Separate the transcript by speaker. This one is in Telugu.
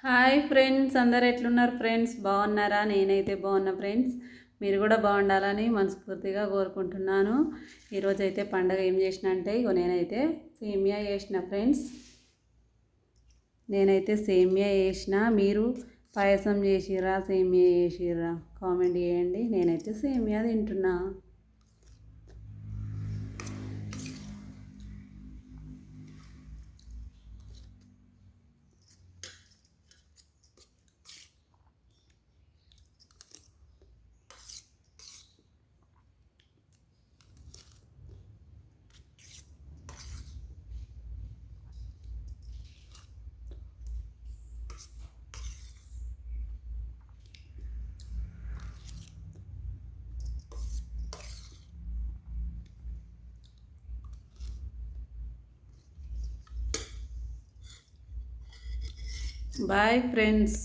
Speaker 1: హాయ్ ఫ్రెండ్స్, అందరు ఎట్లున్నారు ఫ్రెండ్స్? బాగున్నారా? నేనైతే బాగున్నా ఫ్రెండ్స్. మీరు కూడా బాగుండాలని మనస్ఫూర్తిగా కోరుకుంటున్నాను. ఈరోజు అయితే పండగ ఏం చేసిన అంటే నేనైతే సేమియా చేసిన ఫ్రెండ్స్. నేనైతే సేమియా చేసిన. మీరు పాయసం చేసిర్రా, సేమియా చేసిర్రా? కామెంట్ చేయండి. నేనైతే సేమియా తింటున్నా. Bye friends.